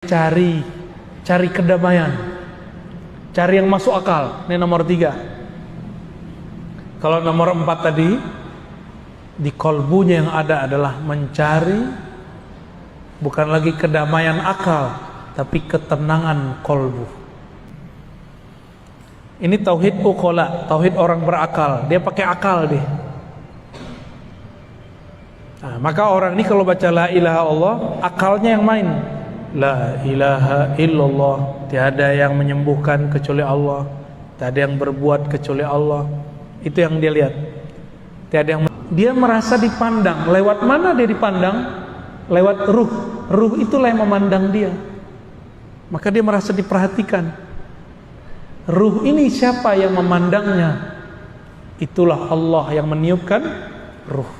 cari kedamaian, cari yang masuk akal. Ini nomor 3. Kalau nomor 4 tadi, di kolbunya yang ada adalah mencari bukan lagi kedamaian akal, tapi ketenangan kolbu. Ini tauhid uqala, tauhid orang berakal. Dia pakai akal deh. Nah, maka orang ini kalau baca la ilaha Allah, akalnya yang main. La ilaha illallah, tiada yang menyembuhkan kecuali Allah, tiada yang berbuat kecuali Allah. Itu yang dia lihat. Tiada yang dia merasa dipandang. Lewat mana dia dipandang? Lewat ruh. Ruh itulah yang memandang dia. Maka dia merasa diperhatikan. Ruh ini siapa yang memandangnya? Itulah Allah yang meniupkan ruh.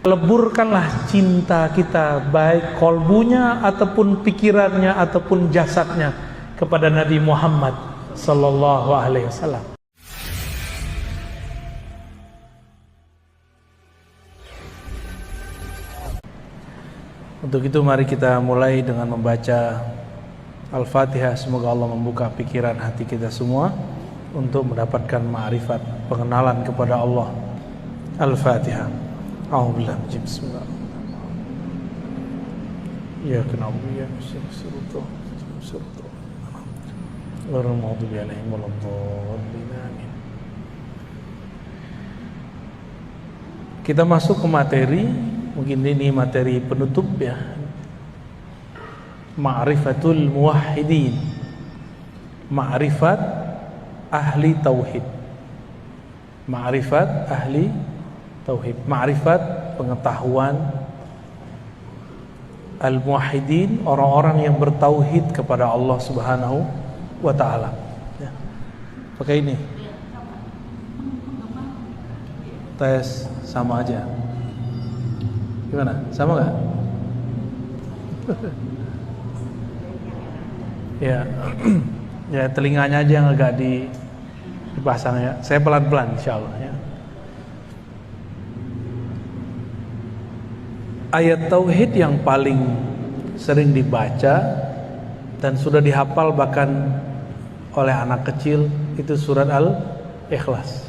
Leburkanlah cinta kita, baik kolbunya ataupun pikirannya ataupun jasadnya, kepada Nabi Muhammad sallallahu alaihi wasallam. Untuk itu mari kita mulai dengan membaca Al-Fatihah. Semoga Allah membuka pikiran hati kita semua untuk mendapatkan ma'rifat, pengenalan kepada Allah. Al-Fatihah. A'udzubillahi minasy syaitonir rajim. Ya kenapa ya syukur Ghairil maghdubi 'alaihim waladdallin. Amin. Kita masuk ke materi. Mungkin ini materi penutup ya. Ma'rifatul muwahhidin. Ma'rifat ahli tauhid. Ma'rifat ahli tauhid. Ma'rifat pengetahuan al-muwahhidin, orang-orang yang bertauhid kepada Allah Subhanahu wa taala. Ya. Pakai ini. Tes sama aja. Gimana? Sama enggak? Ya. Ya, telinganya aja yang agak dipasang ya. Saya pelan-pelan insyaallah ya. Ayat tauhid yang paling sering dibaca dan sudah dihafal bahkan oleh anak kecil itu surat Al-Ikhlas.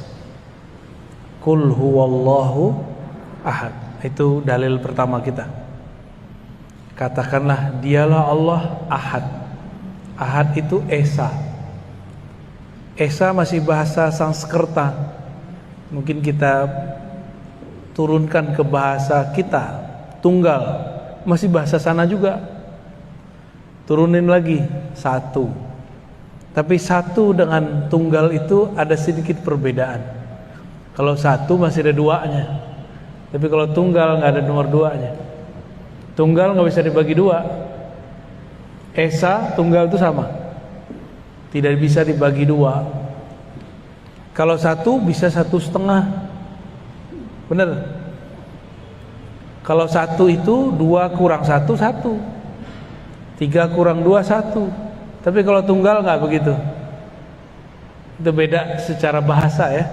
Qul huwallahu ahad. Itu dalil pertama kita. Katakanlah dialah Allah ahad. Ahad itu Esa. Esa masih bahasa Sanskerta. Mungkin kita turunkan ke bahasa kita. Tunggal, masih bahasa sana juga. Turunin lagi, satu. Tapi satu dengan tunggal itu ada sedikit perbedaan. Kalau satu masih ada duanya. Tapi kalau tunggal nggak ada nomor duanya. Tunggal nggak bisa dibagi dua. Esa, tunggal itu sama. Tidak bisa dibagi dua. Kalau satu bisa 1,5. Benar? Kalau satu itu 2 kurang 1, 1. 3 kurang 2, 1. Tapi kalau tunggal nggak begitu. Itu beda secara bahasa ya.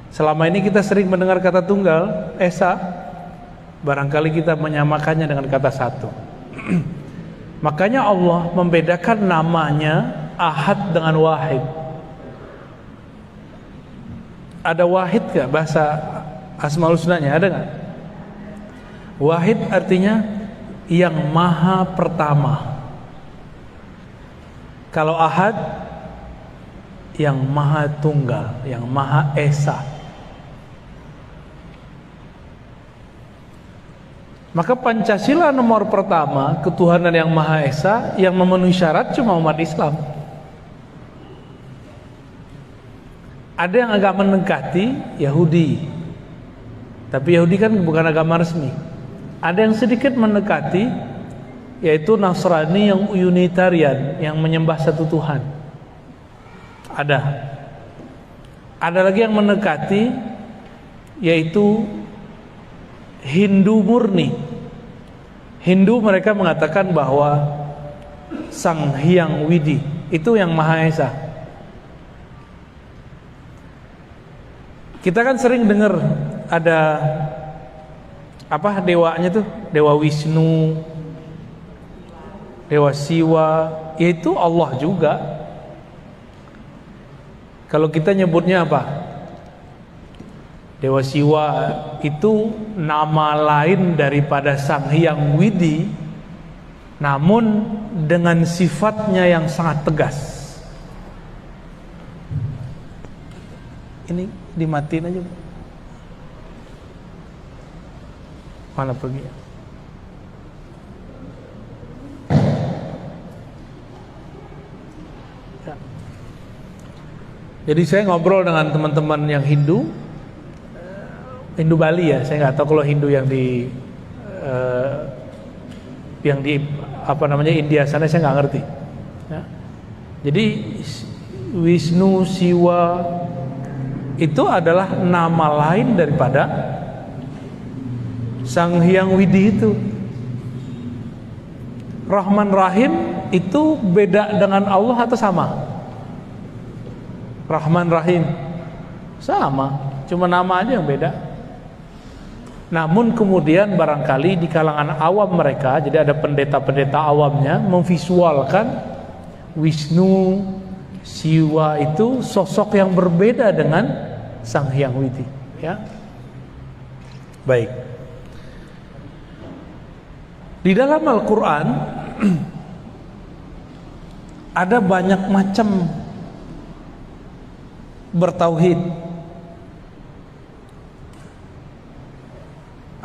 Selama ini kita sering mendengar kata tunggal, Esa. Barangkali kita menyamakannya dengan kata satu. Makanya Allah membedakan namanya Ahad dengan Wahid. Ada Wahid nggak bahasa Asmaul Husnanya? Ada nggak? Wahid artinya yang maha pertama. Kalau ahad yang maha tunggal, yang maha esa. Maka Pancasila nomor pertama, ketuhanan yang maha esa, yang memenuhi syarat cuma umat Islam. Ada yang agak mendekati Yahudi, tapi Yahudi kan bukan agama resmi. Ada yang sedikit mendekati, yaitu Nasrani yang Unitarian, yang menyembah satu Tuhan. Ada lagi yang mendekati, yaitu Hindu murni. Hindu mereka mengatakan bahwa Sang Hyang Widi itu yang Maha Esa. Kita kan sering dengar ada apa dewanya tuh, Dewa Wisnu, dewa Siwa, yaitu Allah juga. Kalau kita nyebutnya apa? Dewa Siwa itu nama lain daripada Sang Hyang Widi, namun dengan sifatnya yang sangat tegas. Ini dimatiin aja. Mana pergi? Ya. Jadi saya ngobrol dengan teman-teman yang Hindu Bali ya. Saya nggak tahu kalau Hindu yang di India sana saya nggak ngerti. Ya. Jadi Wisnu Siwa itu adalah nama lain daripada Sang Hyang Widi itu. Rahman Rahim itu beda dengan Allah atau sama? Rahman Rahim sama, cuma nama aja yang beda. Namun kemudian barangkali di kalangan awam mereka, jadi ada pendeta-pendeta awamnya memvisualkan Wisnu Siwa itu sosok yang berbeda dengan Sang Hyang Widi, ya. Baik. Di dalam Al-Quran ada banyak macam bertauhid.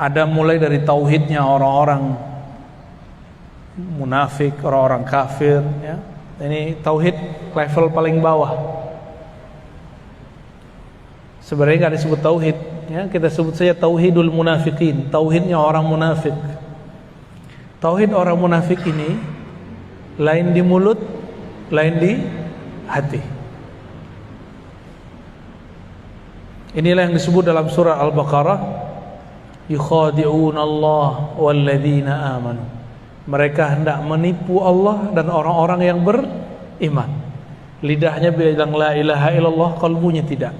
Ada mulai dari tauhidnya orang-orang munafik, orang-orang kafir, ya. Ini tauhid level paling bawah. Sebenarnya nggak disebut tauhid, ya. Kita sebut saja tauhidul munafikin, tauhidnya orang munafik. Tauhid orang munafik ini lain di mulut, lain di hati. Inilah yang disebut dalam surah Al-Baqarah, yukhadi'una Allah walladzina amanu. Mereka hendak menipu Allah dan orang-orang yang beriman. Lidahnya bilang la ilaha illallah, kalbunya tidak.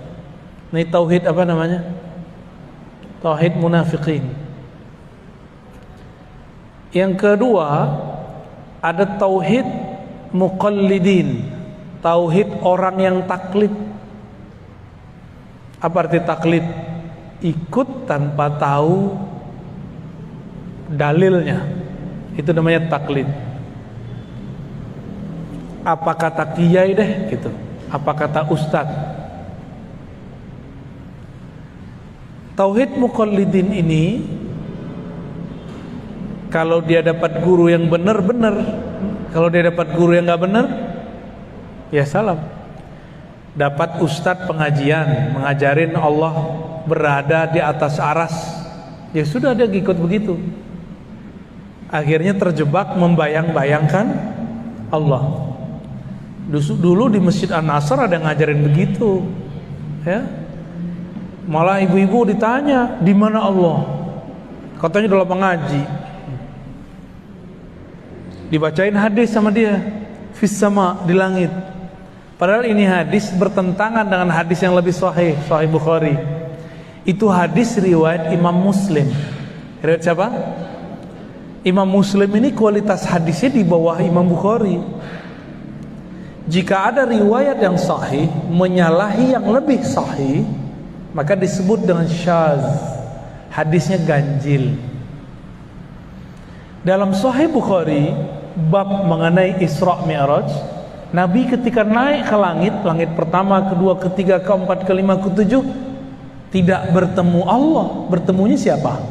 Ini tauhid apa namanya? Tauhid munafikin. Yang kedua, ada tauhid muqallidin, tauhid orang yang taklid. Apa arti taklid? Ikut tanpa tahu dalilnya. Itu namanya taklid. Apa kata kiai deh gitu, apa kata ustadz. Tauhid muqallidin ini, kalau dia dapat guru yang benar-benar, kalau dia dapat guru yang nggak benar, ya salam. Dapat ustadz pengajian mengajarin Allah berada di atas aras, ya sudah dia ikut begitu. Akhirnya terjebak membayang-bayangkan Allah. Dulu di Masjid An-Nasr ada yang ngajarin begitu, ya. Malah ibu-ibu ditanya di mana Allah, katanya dalam mengaji. Dibacain hadis sama dia, fis sama, di langit. Padahal ini hadis bertentangan dengan hadis yang lebih sahih, Sahih Bukhari. Itu hadis riwayat Imam Muslim. Riwayat siapa? Imam Muslim ini kualitas hadisnya di bawah Imam Bukhari. Jika ada riwayat yang sahih menyalahi yang lebih sahih, maka disebut dengan syadz. Hadisnya ganjil. Dalam Sahih Bukhari, bab mengenai Isra Mi'raj, Nabi ketika naik ke langit, langit pertama, kedua, ketiga, keempat, kelima, ketujuh, tidak bertemu Allah. Bertemunya siapa?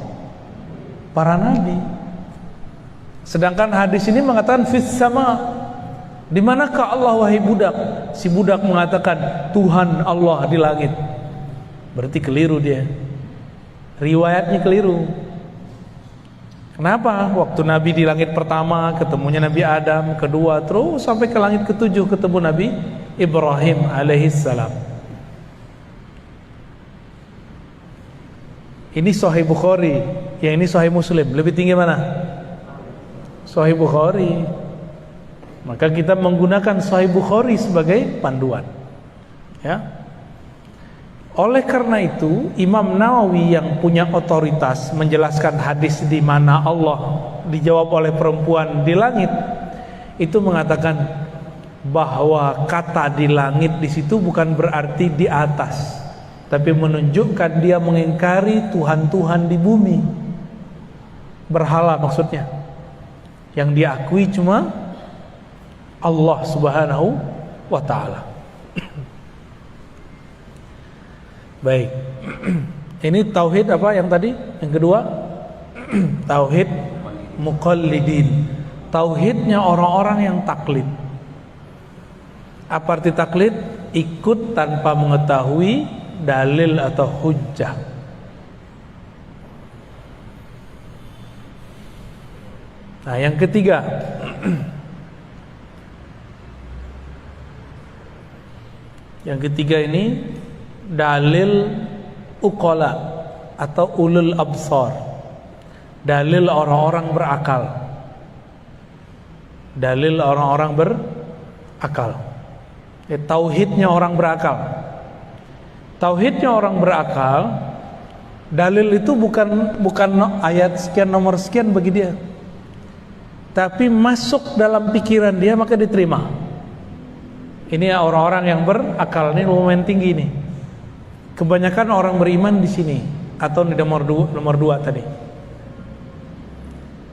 Para nabi. Sedangkan hadis ini mengatakan fis sama. Di manakah Allah wahai budak? Si budak mengatakan Tuhan Allah di langit. Berarti keliru dia. Riwayatnya keliru. Kenapa? Waktu Nabi di langit pertama ketemunya Nabi Adam, kedua terus sampai ke langit ketujuh ketemu Nabi Ibrahim alaihissalam. Ini Sahih Bukhari, yang ini Sahih Muslim. Lebih tinggi mana? Sahih Bukhari. Maka kita menggunakan Sahih Bukhari sebagai panduan, ya. Oleh karena itu, Imam Nawawi yang punya otoritas menjelaskan hadis di mana Allah dijawab oleh perempuan di langit, itu mengatakan bahwa kata di langit di situ bukan berarti di atas, tapi menunjukkan dia mengingkari Tuhan-Tuhan di bumi, berhala maksudnya. Yang diakui cuma Allah Subhanahu wa ta'ala. Baik. Ini tauhid apa yang tadi? Yang kedua, tauhid muqallidin. Tauhidnya orang-orang yang taklid. Apa arti taklid? Ikut tanpa mengetahui dalil atau hujjah. Nah, yang ketiga, yang ketiga ini dalil uqala atau ulul absar, dalil orang-orang berakal, dalil orang-orang berakal. Tauhidnya orang berakal. Tauhidnya orang berakal, dalil itu bukan ayat sekian nomor sekian bagi dia, tapi masuk dalam pikiran dia maka diterima. Ini orang-orang yang berakal, ini momen tinggi nih. Kebanyakan orang beriman di sini atau di nomor dua tadi.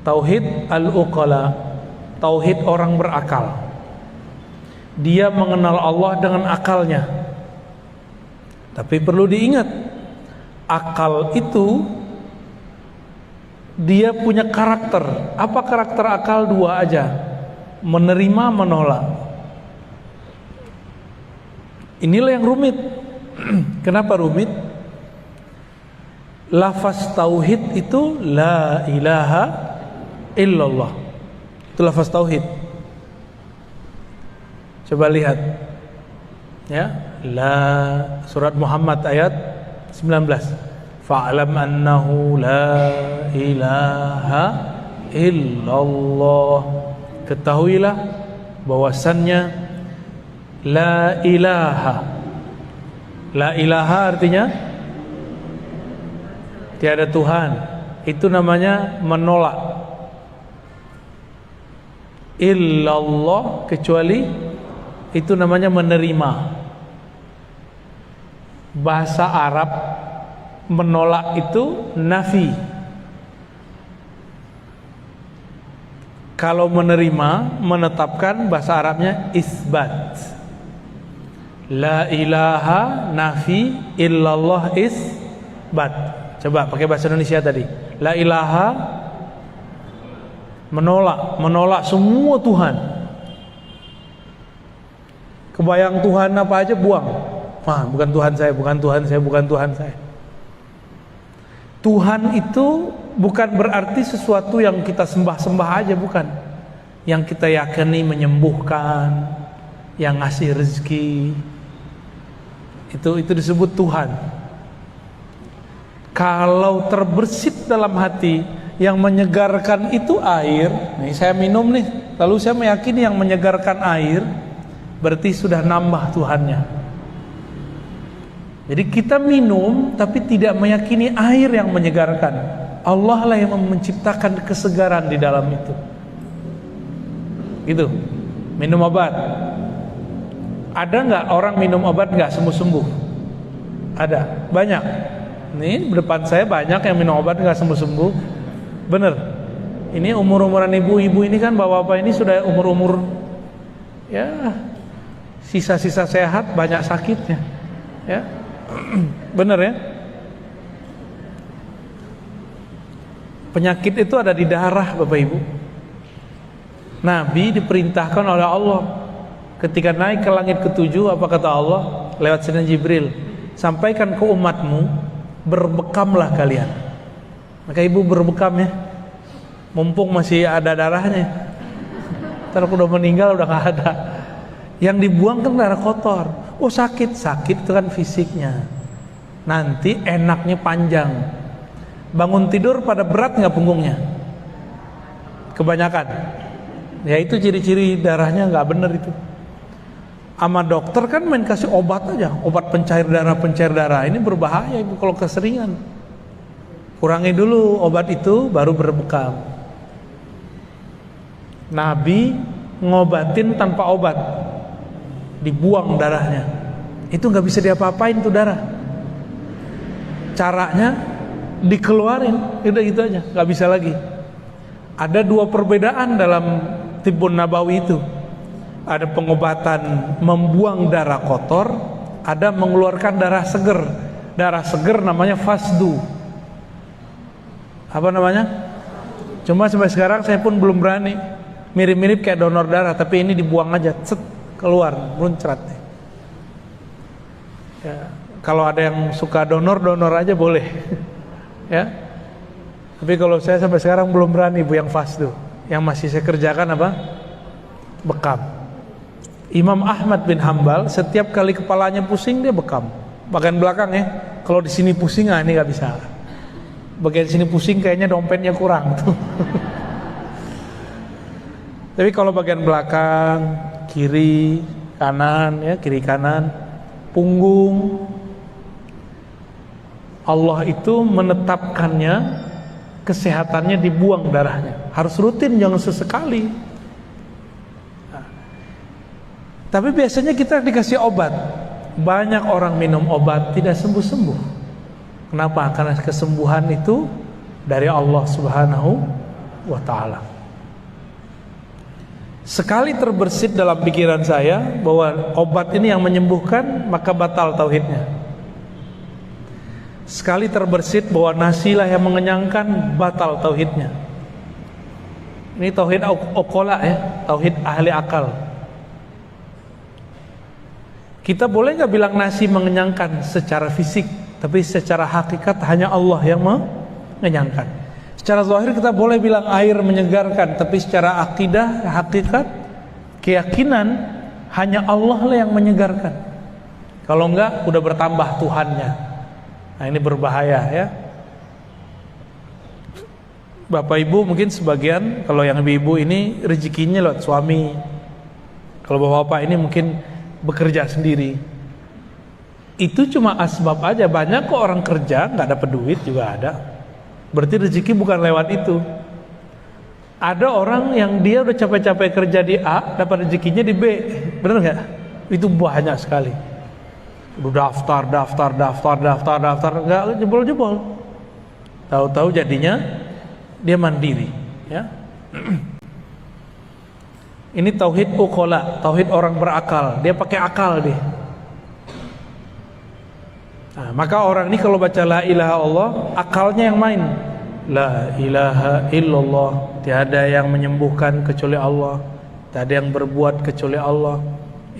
Tauhid al-uqala, tauhid orang berakal. Dia mengenal Allah dengan akalnya. Tapi perlu diingat, akal itu dia punya karakter. Apa karakter akal? Dua aja, menerima, menolak. Inilah yang rumit. Kenapa rumit? Lafaz tauhid itu la ilaha illallah. Itu lafaz tauhid. Coba lihat, ya, surat Muhammad ayat 19. Fa'lam annahu la ilaha illallah. Ketahuilah bahwasannya la ilaha. La ilaha artinya tiada Tuhan. Itu namanya menolak. Illallah, kecuali, itu namanya menerima. Bahasa Arab menolak itu nafi. Kalau menerima, menetapkan, bahasa Arabnya isbat. La ilaha nafi, illallah isbat. Coba pakai bahasa Indonesia tadi. La ilaha menolak semua Tuhan. Kebayang Tuhan apa aja buang. Wah, bukan Tuhan saya, bukan Tuhan saya, bukan Tuhan saya. Tuhan itu bukan berarti sesuatu yang kita sembah-sembah aja, bukan. Yang kita yakini menyembuhkan, yang ngasih rezeki. Itu disebut Tuhan. Kalau terbersit dalam hati, yang menyegarkan itu air. Nih saya minum nih, lalu saya meyakini yang menyegarkan air, berarti sudah nambah Tuhannya. Jadi kita minum tapi tidak meyakini air yang menyegarkan. Allah lah yang menciptakan kesegaran di dalam itu. Gitu. Minum obat. Ada nggak orang minum obat nggak sembuh-sembuh? Ada, banyak. Nih depan saya banyak yang minum obat nggak sembuh-sembuh. Bener. Ini umur-umuran ibu-ibu ini kan, bapak-bapak ini sudah umur-umur, ya, sisa-sisa sehat, banyak sakitnya, ya. Bener ya. Penyakit itu ada di darah, Bapak Ibu. Nabi diperintahkan oleh Allah ketika naik ke langit ketujuh, apa kata Allah lewat Sayyidina Jibril? Sampaikan ke umatmu, berbekamlah kalian. Maka ibu berbekam ya, mumpung masih ada darahnya. Ntar udah meninggal udah gak ada. Yang dibuang kan darah kotor. Oh sakit itu kan fisiknya. Nanti enaknya panjang. Bangun tidur pada berat nggak punggungnya? Kebanyakan. Ya itu ciri-ciri darahnya nggak bener itu. Sama dokter kan main kasih obat aja, obat pencair darah. Ini berbahaya ibu kalau keseringan. Kurangi dulu obat itu, baru berbekam. Nabi ngobatin tanpa obat, dibuang darahnya, itu nggak bisa diapa-apain tuh darah. Caranya dikeluarin, udah gitu aja, nggak bisa lagi. Ada dua perbedaan dalam Tibbun Nabawi itu. Ada pengobatan membuang darah kotor, ada mengeluarkan darah seger. Darah seger namanya fasdu. Apa namanya? Cuma sampai sekarang saya pun belum berani. Mirip-mirip kayak donor darah, tapi ini dibuang aja, set, keluar, muncrat. Ya, kalau ada yang suka donor aja boleh. Ya. Tapi kalau saya sampai sekarang belum berani Bu yang fasdu. Yang masih saya kerjakan apa? Bekam. Imam Ahmad bin Hambal setiap kali kepalanya pusing dia bekam. Bagian belakang ya. Kalau di sini pusing, ini nggak bisa. Bagian sini pusing kayaknya dompetnya kurang tuh. Tapi kalau bagian belakang, kiri, kanan ya, kiri kanan, punggung, Allah itu menetapkannya, kesehatannya dibuang darahnya. Harus rutin, jangan sesekali. Tapi biasanya kita dikasih obat. Banyak orang minum obat tidak sembuh-sembuh. Kenapa? Karena kesembuhan itu dari Allah Subhanahu wa ta'ala. Sekali terbersit dalam pikiran saya bahwa obat ini yang menyembuhkan, maka batal tauhidnya. Sekali terbersit bahwa nasilah yang mengenyangkan, batal tauhidnya. Ini tauhid uqala ya, tauhid ahli akal. Kita boleh nggak bilang nasi mengenyangkan secara fisik, tapi secara hakikat hanya Allah yang mengenyangkan. Secara zahir kita boleh bilang air menyegarkan, tapi secara akidah, hakikat, keyakinan hanya Allah lah yang menyegarkan. Kalau enggak, udah bertambah Tuhannya. Nah ini berbahaya ya. Bapak ibu mungkin sebagian, kalau yang ibu-ibu ini rezekinya lewat suami. Kalau bapak-bapak ini mungkin bekerja sendiri. Itu cuma asbab aja. Banyak kok orang kerja nggak dapat duit juga ada. Berarti rezeki bukan lewat itu. Ada orang yang dia udah capek-capek kerja di A, dapat rezekinya di B. Benar nggak? Itu banyak sekali. Udah daftar, nggak jebol-jebol. Tahu-tahu jadinya dia mandiri. Ya. Ini tauhid uqala, tauhid orang berakal. Dia pakai akal deh. Nah, maka orang ini kalau baca la ilaha Allah, akalnya yang main. La ilaha illallah, tiada yang menyembuhkan kecuali Allah, tiada yang berbuat kecuali Allah.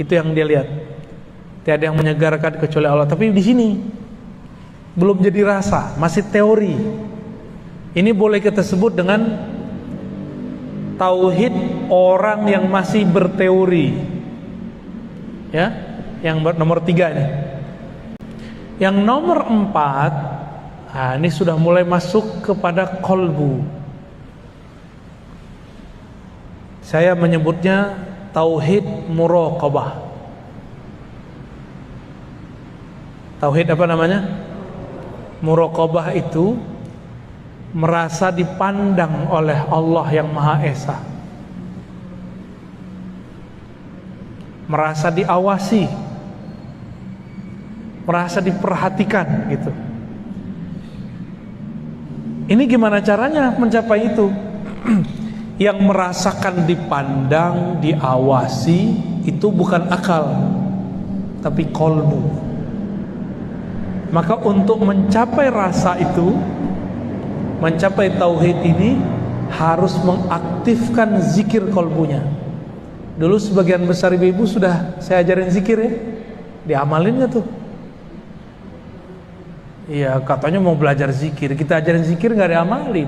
Itu yang dia lihat. Tiada yang menyegarkan kecuali Allah. Tapi di sini belum jadi rasa, masih teori. Ini boleh kita sebut dengan tauhid orang yang masih berteori. Ya, yang nomor 3 ini. Yang nomor 4, nah ini sudah mulai masuk kepada kolbu. Saya menyebutnya tauhid muraqabah. Tauhid apa namanya? Muraqabah itu merasa dipandang oleh Allah yang Maha Esa, merasa diawasi, merasa diperhatikan gitu. Ini gimana caranya mencapai itu? Yang merasakan dipandang, diawasi itu bukan akal, tapi kolbu. Maka untuk mencapai rasa itu, mencapai tauhid ini, harus mengaktifkan zikir kolbunya. Dulu sebagian besar ibu-ibu sudah saya ajarin zikir ya, diamalin gak tuh? Iya, katanya mau belajar zikir, kita ajarin zikir nggak diamalin,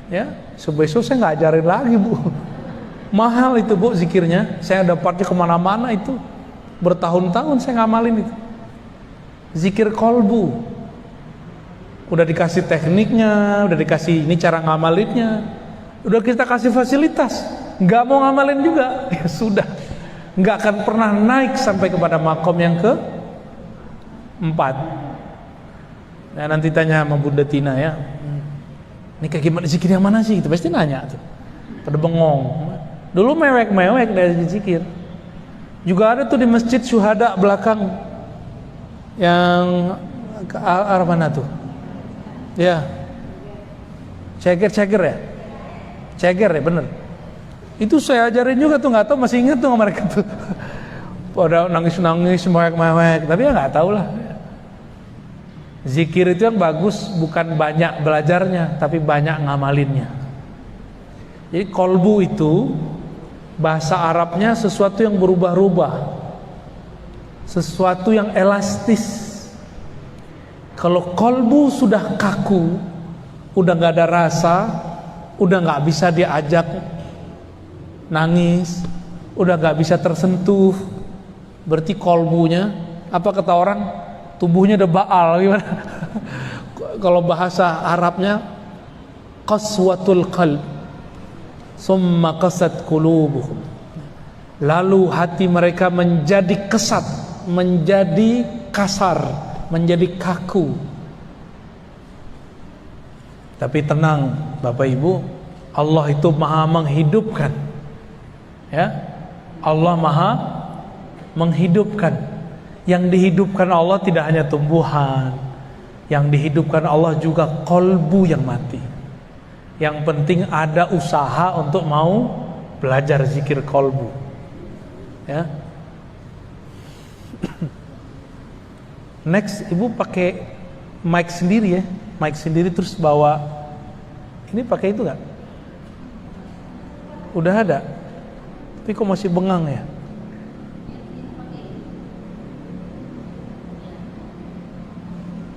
ya. Besok saya nggak ajarin lagi bu. Mahal itu bu zikirnya, saya dapatnya kemana-mana itu, bertahun-tahun saya ngamalin itu. Zikir kolbu, udah dikasih tekniknya, udah dikasih ini cara ngamalinnya, udah kita kasih fasilitas, nggak mau ngamalin juga, ya sudah, nggak akan pernah naik sampai kepada makom yang ke-4. Nah, nanti tanya sama Bunda Tina ya, ini kayak gimana zikir yang mana sih? Itu pasti nanya tuh, pada bengong. Dulu mewek-mewek dari zikir. Juga ada tuh di masjid syuhada belakang yang ke arah mana tuh? Ya. Ceger ya? Ceger ya, bener. Itu saya ajarin juga tuh, nggak tahu masih ingat tuh mereka tuh. Pada nangis-nangis, mewek-mewek, tapi ya nggak tahu lah. Zikir itu yang bagus bukan banyak belajarnya, tapi banyak ngamalinnya. Jadi kolbu itu bahasa Arabnya sesuatu yang berubah-ubah, sesuatu yang elastis. Kalau kolbu sudah kaku, udah nggak ada rasa, udah nggak bisa diajak nangis, udah nggak bisa tersentuh, berarti kolbunya, apa kata orang, tubuhnya udah baal gimana? Kalau bahasa Arabnya qaswatul qalb, summa qasat qulubuhum. Lalu hati mereka menjadi kesat, menjadi kasar, menjadi kaku. Tapi tenang Bapak Ibu, Allah itu maha menghidupkan. Ya, Allah maha menghidupkan. Yang dihidupkan Allah tidak hanya tumbuhan, yang dihidupkan Allah juga kolbu yang mati. Yang penting ada usaha untuk mau belajar zikir kolbu. Ya. Next, Ibu pakai mic sendiri ya, mic sendiri terus bawa. Ini pakai itu nggak? Udah ada, tapi kok masih bengang ya?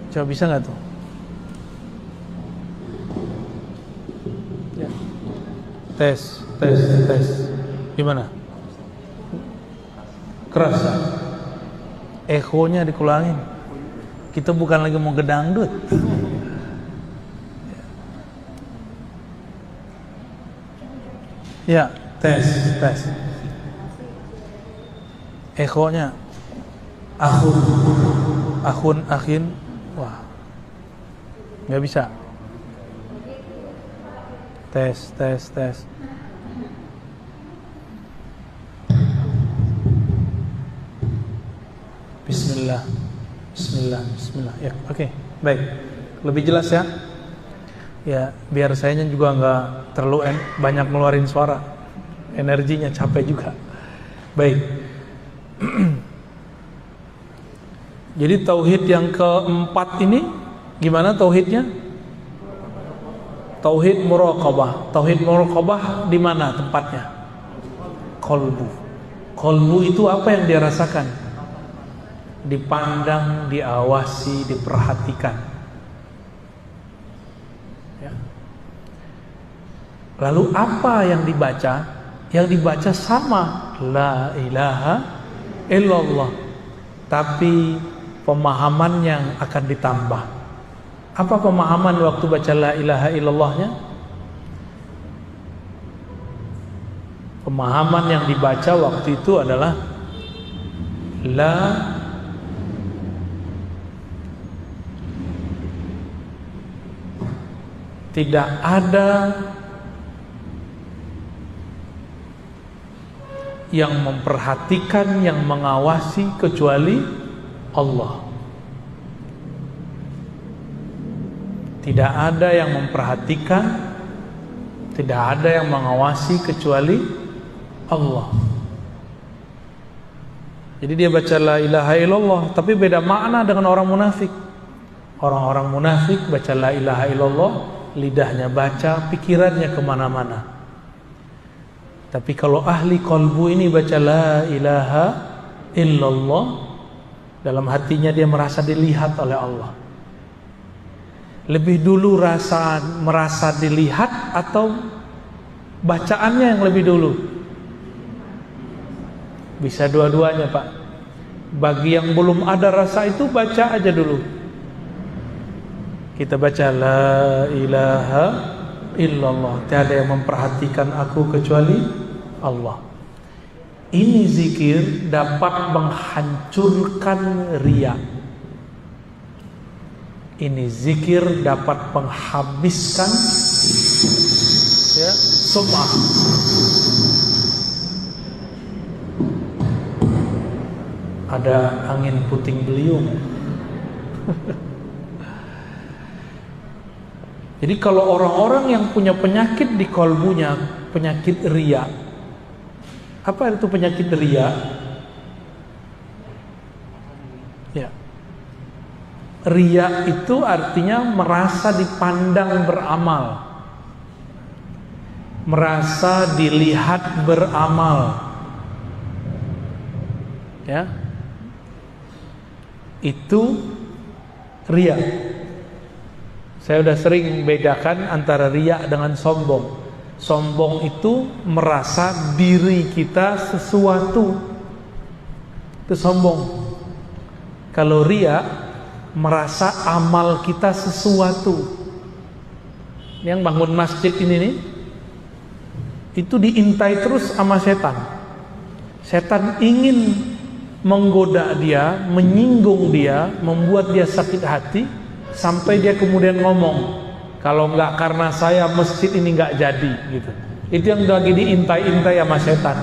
Coba bisa nggak tuh? Ya. Tes. Gimana? Keras ya? Ekonya dikurangin. Kita bukan lagi mau gedangdut. Ya, tes. Ekonya akhin. Wah, nggak bisa. Tes. Bismillah. Ya, oke, baik. Lebih jelas ya. Ya, biar sayanya juga nggak terlalu banyak ngeluarin suara, energinya capek juga. Baik. Jadi tauhid yang keempat ini gimana tauhidnya? Tauhid muraqabah. Tauhid muraqabah di mana tempatnya? Kolbu. Kolbu itu apa yang dia rasakan? Dipandang, diawasi, diperhatikan. Ya. Lalu apa yang dibaca? Yang dibaca sama, la ilaha illallah. Tapi pemahaman yang akan ditambah. Apa pemahaman waktu baca la ilaha illallahnya? Pemahaman yang dibaca waktu itu adalah tidak ada yang memperhatikan, yang mengawasi kecuali Allah. Tidak ada yang memperhatikan, tidak ada yang mengawasi kecuali Allah. Jadi dia baca la ilaha illallah, tapi beda makna dengan orang munafik. Orang-orang munafik baca la ilaha illallah, lidahnya baca, pikirannya kemana-mana. Tapi kalau ahli kolbu ini baca la ilaha illallah, dalam hatinya dia merasa dilihat oleh Allah. Lebih dulu merasa dilihat atau bacaannya yang lebih dulu? Bisa dua-duanya Pak. Bagi yang belum ada rasa itu baca aja dulu. Kita baca la ilaha illallah, tiada yang memperhatikan aku kecuali Allah. Ini zikir dapat menghancurkan riya. Ini zikir dapat menghabiskan ya, sum'ah. Ada angin puting beliung. Jadi kalau orang-orang yang punya penyakit di kalbunya, penyakit riya. Apa itu penyakit riya? Ya. Riya itu artinya merasa dipandang beramal, merasa dilihat beramal. Ya. Itu riya. Saya sudah sering bedakan antara riya dengan sombong. Sombong itu merasa diri kita sesuatu. Itu sombong. Kalau riya merasa amal kita sesuatu. Yang bangun masjid ini nih, itu diintai terus sama setan. Setan ingin menggoda dia, menyinggung dia, membuat dia sakit hati, sampai dia kemudian ngomong, kalau enggak karena saya masjid ini enggak jadi, gitu. Itu yang lagi diintai-intai sama setan.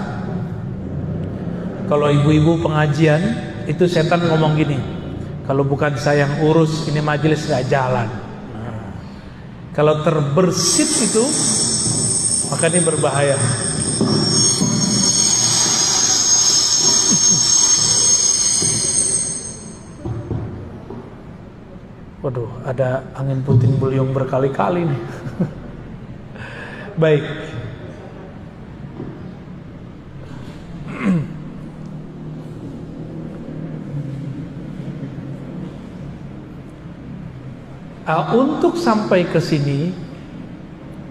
Kalau ibu-ibu pengajian, itu setan ngomong gini, kalau bukan saya yang urus, ini majelis enggak jalan. Nah, kalau terbersit itu, maka ini berbahaya. Waduh, ada angin puting beliung berkali-kali nih. Baik. Untuk sampai ke sini,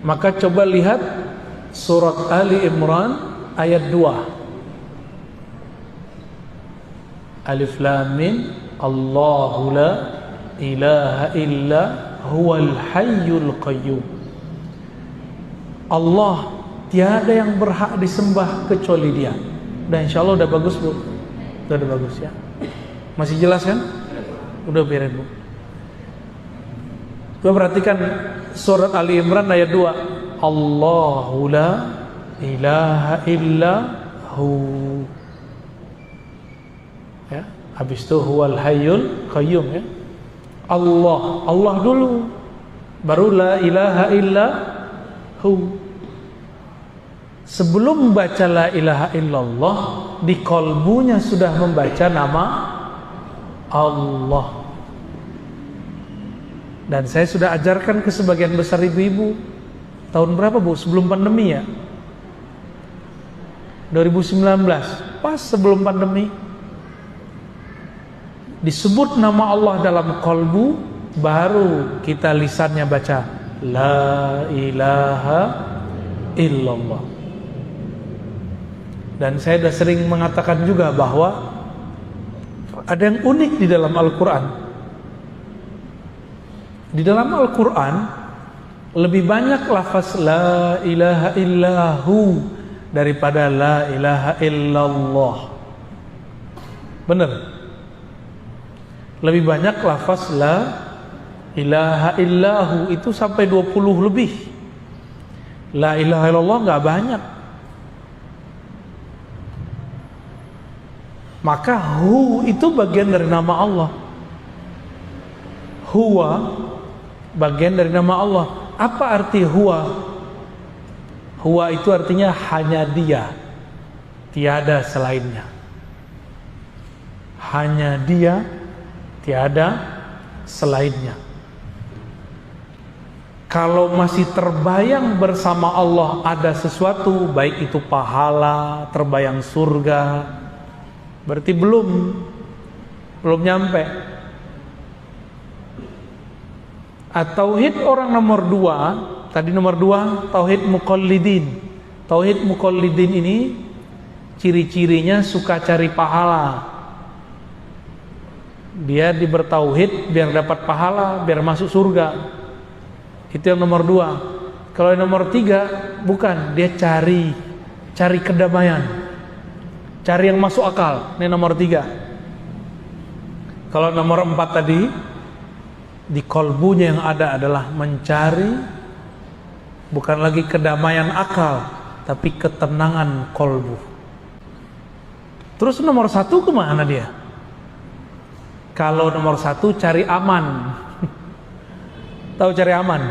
maka coba lihat surat Ali Imran ayat 2. Alif Lam Mim, Allahu la ilaha illa huwal hayyul qayyum. Allah tiada yang berhak disembah kecuali Dia. Dan insyaallah udah bagus, Bu. Udah bagus ya. Masih jelas kan? Udah beres, Bu. Coba perhatikan surat Ali Imran ayat 2. Allahu la ilaha illa hu. Ya, habis itu huwal hayyul qayyum ya. Allah dulu, baru la ilaha illa hu. Sebelum membaca la ilaha illallah, di kalbunya sudah membaca nama Allah. Dan saya sudah ajarkan ke sebagian besar ibu-ibu. Tahun berapa, Bu? Sebelum pandemi ya? 2019, pas sebelum pandemi. Disebut nama Allah dalam kalbu, baru kita lisannya baca la ilaha illallah. Dan saya sudah sering mengatakan juga bahwa ada yang unik di dalam Al-Quran. Di dalam Al-Quran lebih banyak lafaz la ilaha illahu daripada la ilaha illallah. Benar? Lebih banyak lafaz la ilaha illahu itu sampai 20 lebih. La ilaha illallah enggak banyak. Maka hu itu bagian dari nama Allah. Huwa bagian dari nama Allah. Apa arti huwa? Huwa itu artinya hanya Dia, tiada selainnya. Hanya Dia, tiada selainnya. Kalau masih terbayang bersama Allah ada sesuatu, baik itu pahala, terbayang surga, berarti belum nyampe. Tauhid orang nomor 2, tadi nomor 2 tauhid muqallidin. Tauhid muqallidin ini ciri-cirinya suka cari pahala. Dia bertauhid biar dapat pahala, biar masuk surga. Itu yang nomor 2. Kalau yang nomor 3 bukan, dia cari kedamaian, cari yang masuk akal. Ini nomor 3. Kalau nomor 4 tadi, di kalbunya yang ada adalah mencari bukan lagi kedamaian akal, tapi ketenangan kalbu. Terus nomor 1 kemana dia? Kalau nomor 1 cari aman. Tahu cari aman?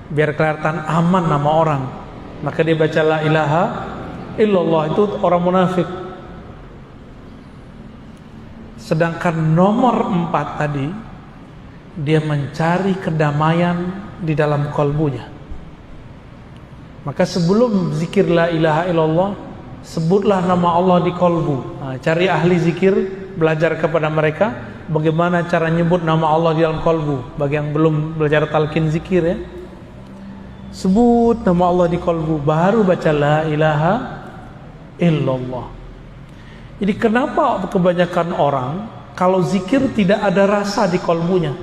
Biar kelihatan aman nama orang, maka dia baca la ilaha illallah. Itu orang munafik. Sedangkan nomor 4 tadi, dia mencari kedamaian di dalam kalbunya. Maka sebelum zikir la ilaha illallah, sebutlah nama Allah di kalbu. Cari ahli zikir, belajar kepada mereka bagaimana cara nyebut nama Allah di dalam kalbu. Bagi yang belum belajar talqin zikir ya, sebut nama Allah di kalbu, baru baca la ilaha illallah. Jadi kenapa kebanyakan orang kalau zikir tidak ada rasa di kalbunya?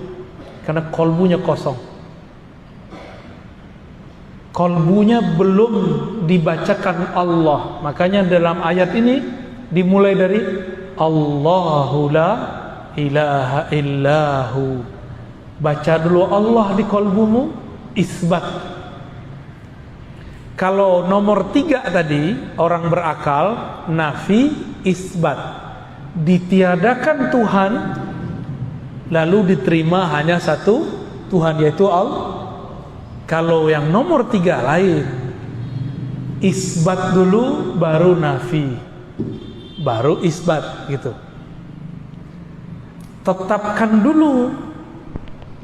Karena kalbunya kosong. Kalbunya belum dibacakan Allah. Makanya dalam ayat ini dimulai dari Allahu la ilaha illahu. Baca dulu Allah di kalbumu, isbat. Kalau nomor 3 tadi, orang berakal, nafi, isbat. Ditiadakan Tuhan, lalu diterima hanya satu Tuhan, yaitu Allah. Kalau yang nomor 3 lain, isbat dulu baru nafi, baru isbat gitu. Tetapkan dulu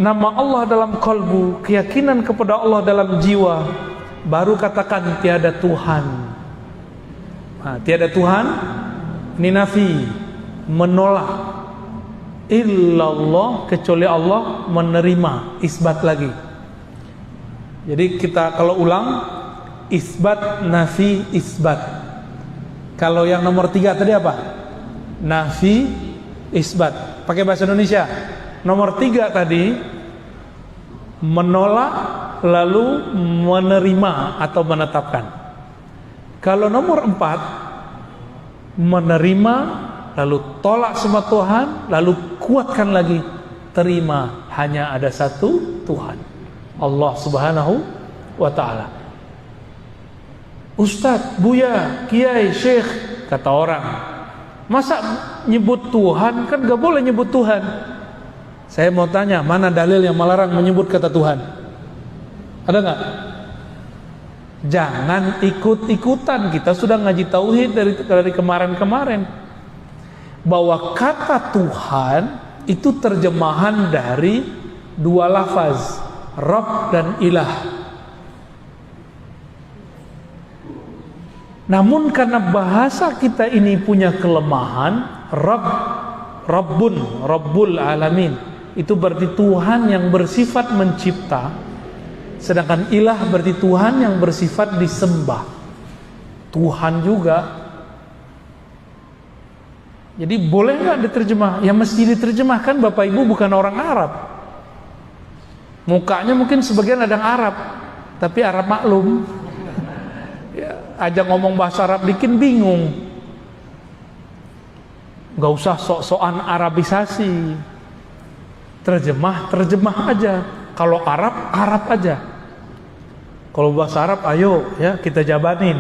nama Allah dalam kalbu, keyakinan kepada Allah dalam jiwa, baru katakan tiada Tuhan. Tiada Tuhan ini nafi, menolak. Illallah, kecuali Allah, menerima, isbat lagi. Jadi kita kalau ulang, isbat, nafi, isbat. Kalau yang nomor 3 tadi apa? Nafi, isbat. Pakai bahasa Indonesia. Nomor 3 tadi menolak, lalu menerima atau menetapkan. Kalau nomor 4 menerima, lalu tolak semua Tuhan, lalu kuatkan lagi, terima, hanya ada satu Tuhan, Allah subhanahu wa ta'ala. Ustadz, Buya, Kiai, Syekh, kata orang, masa nyebut Tuhan? Kan gak boleh nyebut Tuhan. Saya mau tanya, mana dalil yang melarang menyebut kata Tuhan? Ada gak? Jangan ikut-ikutan. Kita sudah ngaji tauhid dari kemarin-kemarin, bahwa kata Tuhan itu terjemahan dari 2 lafaz, Rabb dan Ilah. Namun karena bahasa kita ini punya kelemahan, Rabbun, Rabbul Alamin, itu berarti Tuhan yang bersifat mencipta. Sedangkan Ilah berarti Tuhan yang bersifat disembah. Tuhan juga. Jadi boleh nggak diterjemah? Ya mesti diterjemahkan. Bapak Ibu bukan orang Arab. Mukanya mungkin sebagian ada yang Arab, tapi Arab maklum. Ya, aja ngomong bahasa Arab bikin bingung. Gak usah sok-sokan Arabisasi. Terjemah aja. Kalau Arab, Arab aja. Kalau bahasa Arab, ayo ya kita jabanin.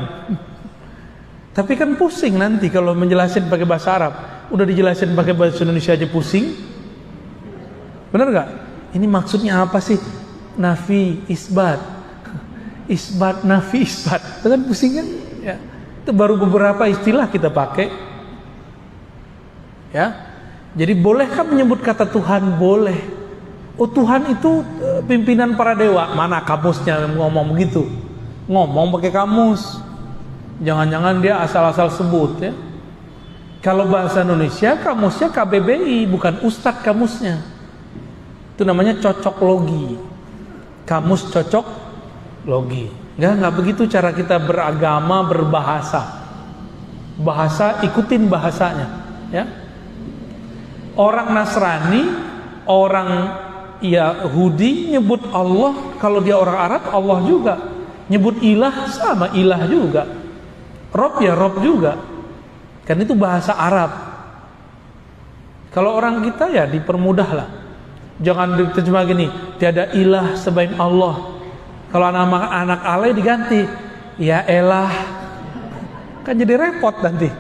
Tapi kan pusing nanti kalau menjelasin pakai bahasa Arab. Udah dijelasin pakai bahasa Indonesia aja pusing. Bener gak? Ini maksudnya apa sih? Nafi, isbat. Isbat, nafi, isbat. Itu kan pusing kan? Ya. Itu baru beberapa istilah kita pakai. Ya. Jadi bolehkah menyebut kata Tuhan? Boleh. Oh, Tuhan itu pimpinan para dewa. Mana kamusnya ngomong begitu? Ngomong pakai kamus. Jangan-jangan dia asal-asal sebut ya. Kalau bahasa Indonesia kamusnya KBBI, bukan Ustadz kamusnya. Itu namanya cocok logi. Kamus cocok logi. Enggak begitu cara kita beragama, berbahasa. Bahasa ikutin bahasanya, ya. Orang Nasrani, orang Yahudi nyebut Allah, kalau dia orang Arab Allah juga. Nyebut ilah sama ilah juga. Rob ya Rob juga. Kan itu bahasa Arab. Kalau orang kita ya dipermudah lah. Jangan diterjemah gini, tiada ilah selain Allah. Kalau anak alay diganti, ya elah. Kan jadi repot nanti.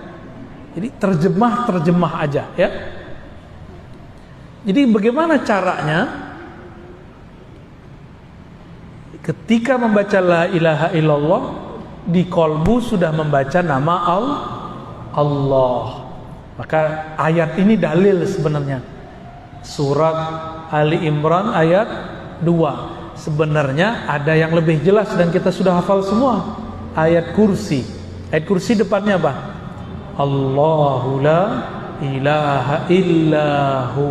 Jadi terjemah aja ya. Jadi bagaimana caranya? Ketika membaca la ilaha illallah, di kolbu sudah membaca nama Allah. Maka ayat ini dalil sebenarnya. Surat Ali Imran ayat 2. Sebenarnya ada yang lebih jelas dan kita sudah hafal semua. Ayat kursi. Ayat kursi depannya apa? Allahu la ilaha illahu.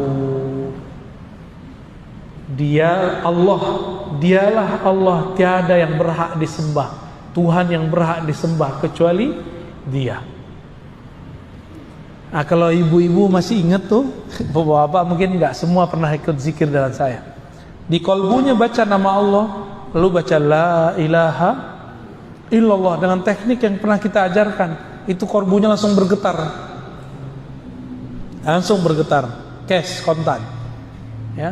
Dia Allah, dialah Allah, tiada yang berhak disembah, Tuhan yang berhak disembah kecuali Dia. Nah, kalau ibu-ibu masih ingat tuh, bapak-bapak mungkin nggak semua pernah ikut zikir dengan saya. Di kolbunya baca nama Allah, lalu baca la ilaha illallah dengan teknik yang pernah kita ajarkan. Itu kolbunya langsung bergetar, cash kontan, ya.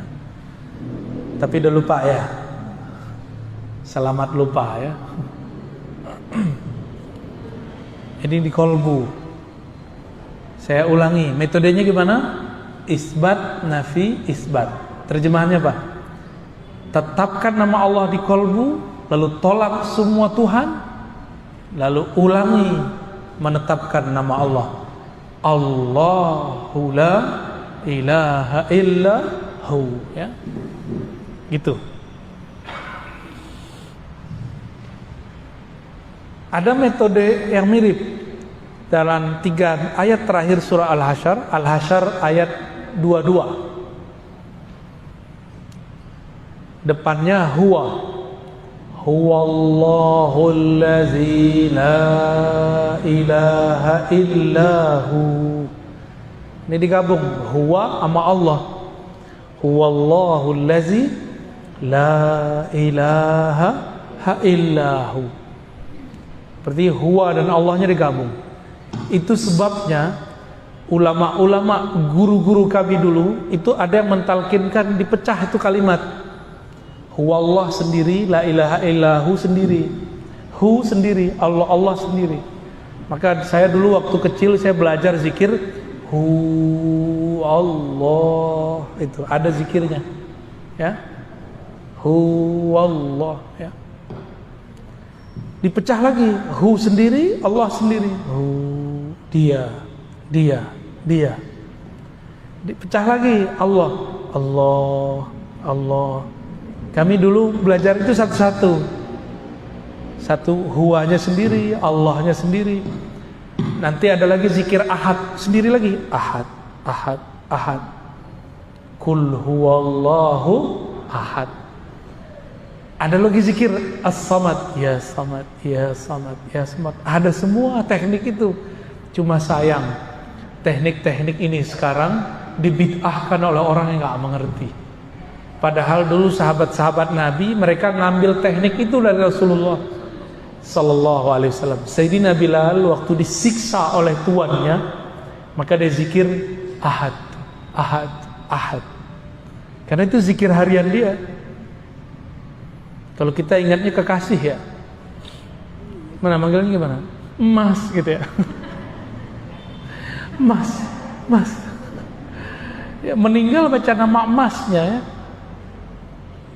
Tapi udah lupa ya. Selamat lupa ya. Ini di kolbu. Saya ulangi, metodenya gimana? Isbat, nafi, isbat. Terjemahannya apa? Tetapkan nama Allah di kolbu, lalu tolak semua Tuhan, lalu ulangi menetapkan nama Allah. Allahu la ilaha illahu, ya. Gitu. Ada metode yang mirip dalam 3 ayat terakhir surah Al-Hasyr. Al-Hasyr ayat 22. Depannya huwa. Huwallahul ladzi la ilaha illahu. Ini digabung huwa sama Allah. Huwallahul ladzi la ilaha illahu. Berarti huwa dan Allahnya digabung. Itu sebabnya ulama-ulama, guru-guru kami dulu itu ada yang mentalkinkan dipecah itu kalimat. Huwallah sendiri, la ilaha illahu sendiri, hu sendiri, Allah Allah sendiri. Maka saya dulu waktu kecil saya belajar zikir hu Allah, itu ada zikirnya, ya. Hu Allah, ya. Dipecah lagi, hu sendiri, Allah sendiri, hu dia. Dipecah lagi, Allah. Kami dulu belajar itu satu-satu. Satu huwanya sendiri, Allahnya sendiri. Nanti ada lagi zikir ahad sendiri lagi, ahad. Kul huwallahu ahad. Ada lagi zikir as-samad, ya samad, ya samad, ya samad. Ada semua teknik itu. Cuma sayang, teknik-teknik ini sekarang dibid'ahkan oleh orang yang nggak mengerti. Padahal dulu sahabat-sahabat Nabi mereka ngambil teknik itu dari Rasulullah Sallallahu Alaihi Wasallam. Sayyidina Bilal waktu disiksa oleh tuannya, maka dia zikir ahad. Karena itu zikir harian dia. Kalau kita ingatnya kekasih ya, mana manggilnya gimana? Mas gitu ya. Mas. Ya, meninggal baca nama emasnya ya.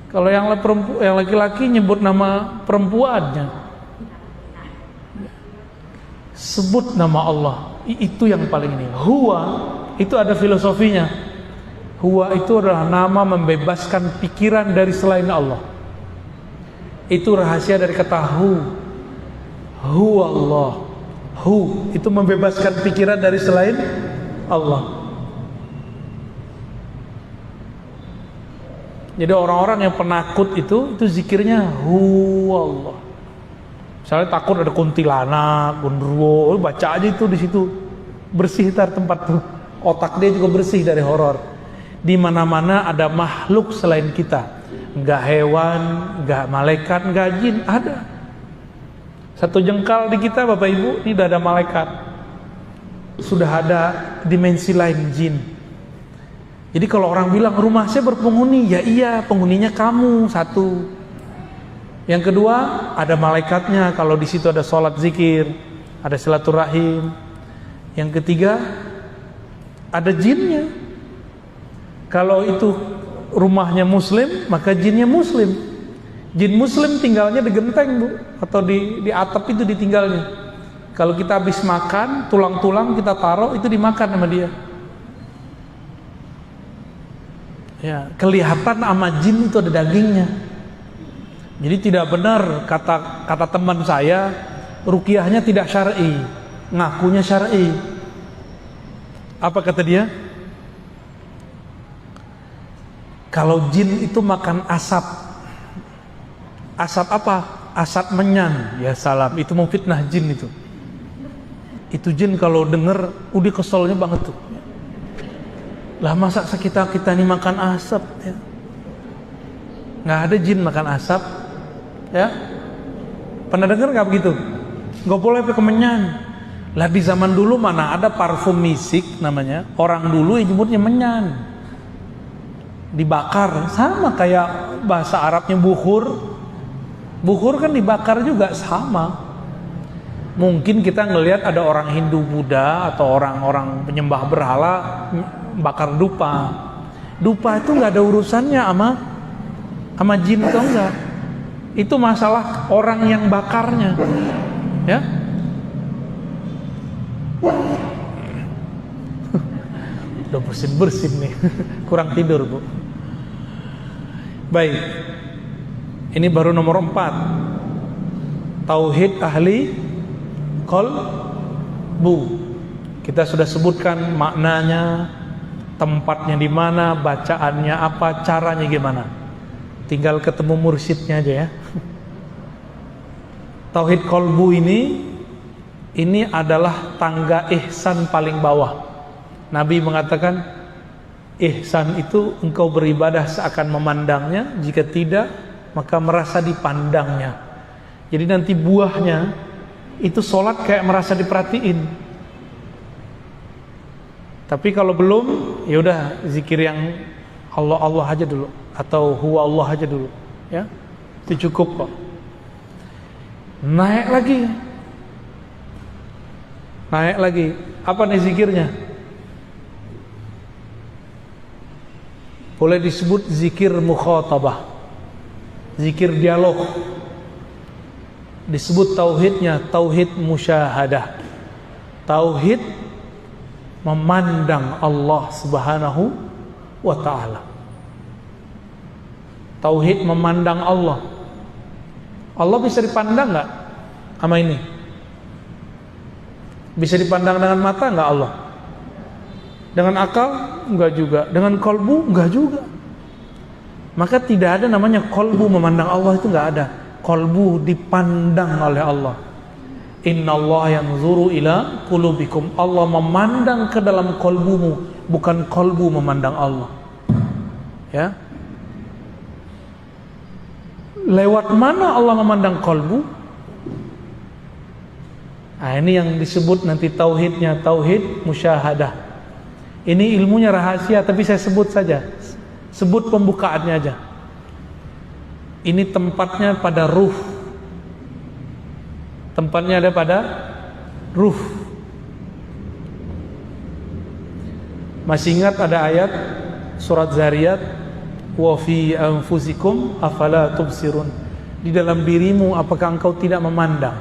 Kalau yang laki-laki nyebut nama perempuannya. Sebut nama Allah. Itu yang paling ini. Huwa itu ada filosofinya. Huwa itu adalah nama membebaskan pikiran dari selain Allah. Itu rahasia dari kata hu. Hu Allah. Hu itu membebaskan pikiran dari selain Allah. Jadi orang-orang yang penakut itu zikirnya hu Allah. Misalnya takut ada kuntilanak, gondrowo, baca aja itu di situ. Bersih tar tempat tuh. Otak dia juga bersih dari horor. Di mana-mana ada makhluk selain kita. Enggak hewan, enggak malaikat, enggak jin, ada. Satu jengkal di kita Bapak Ibu, ini udah ada malaikat. Sudah ada dimensi lain, jin. Jadi kalau orang bilang rumah saya berpenghuni, ya iya, penghuninya kamu satu. Yang kedua, ada malaikatnya kalau di situ ada sholat zikir, ada silaturahim. Yang ketiga, ada jinnya. Kalau itu rumahnya muslim, maka jinnya muslim. Jin muslim tinggalnya di genteng, Bu, atau di atap itu ditinggalnya. Kalau kita habis makan, tulang-tulang kita taruh, itu dimakan sama dia. Ya, kelihatan sama jin itu ada dagingnya. Jadi tidak benar kata teman saya, ruqyahnya tidak syar'i, ngakunya syar'i. Apa kata dia? Kalau jin itu makan asap. Asap apa? Asap menyan. Ya salam, itu mau fitnah jin itu. Itu jin kalau denger, udah keselnya banget tuh. Lah masa kita ini makan asap ya? Nggak ada jin makan asap ya? Pernah denger nggak begitu? Nggak boleh pakai menyan. Lah di zaman dulu mana ada parfum misik namanya, orang dulu yang nyebutnya menyan, dibakar, sama kayak bahasa Arabnya bukhur. Bukhur kan dibakar juga, sama. Mungkin kita ngelihat ada orang Hindu Buddha atau orang-orang penyembah berhala bakar dupa. Dupa itu nggak ada urusannya sama jin atau enggak. Itu masalah orang yang bakarnya, ya. Udah bersin nih, kurang tidur, Bu. Baik, ini baru nomor 4, tauhid ahli qalbu. Kita sudah sebutkan maknanya, tempatnya di mana, bacaannya apa, caranya gimana. Tinggal ketemu mursyidnya aja ya. Tauhid qalbu ini adalah tangga ihsan paling bawah. Nabi mengatakan, ihsan itu engkau beribadah seakan memandangnya, jika tidak maka merasa dipandangnya. Jadi nanti buahnya itu sholat kayak merasa diperhatiin. Tapi kalau belum, ya udah zikir yang Allah aja dulu, atau huwa Allah aja dulu, ya itu cukup kok. Naik lagi, apa nih zikirnya? Boleh disebut zikir mukhatabah, zikir dialog. Disebut tauhidnya tauhid musyahadah, tauhid memandang Allah Subhanahu wa ta'ala. Tauhid memandang Allah. Allah bisa dipandang nggak sama ini? Bisa dipandang dengan mata nggak Allah? Dengan akal? Enggak juga. Dengan kolbu? Enggak juga. Maka tidak ada namanya kolbu memandang Allah, itu enggak ada. Kolbu dipandang oleh Allah. Innallaha yanzuru ila qulubikum. Allah memandang ke dalam kolbumu, bukan kolbu memandang Allah. Ya. Lewat mana Allah memandang kolbu? Nah, ini yang disebut nanti tauhidnya tauhid musyahadah. Ini ilmunya rahasia, tapi saya sebut saja. Sebut pembukaannya aja. Ini tempatnya pada ruh. Tempatnya ada pada ruh. Masih ingat ada ayat surat Zariyat, wa fi anfusikum afala tubsirun. Di dalam dirimu apakah engkau tidak memandang?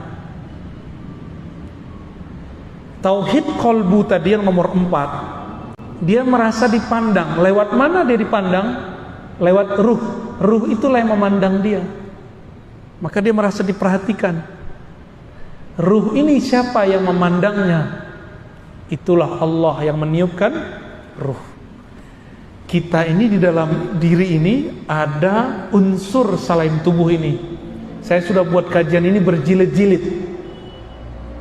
Tauhid qalbu tadi yang nomor 4, dia merasa dipandang. Lewat mana dia dipandang? Lewat ruh. Ruh itulah yang memandang dia. Maka dia merasa diperhatikan. Ruh ini siapa yang memandangnya? Itulah Allah yang meniupkan ruh. Kita ini di dalam diri ini ada unsur selain tubuh ini. Saya sudah buat kajian ini berjilid-jilid,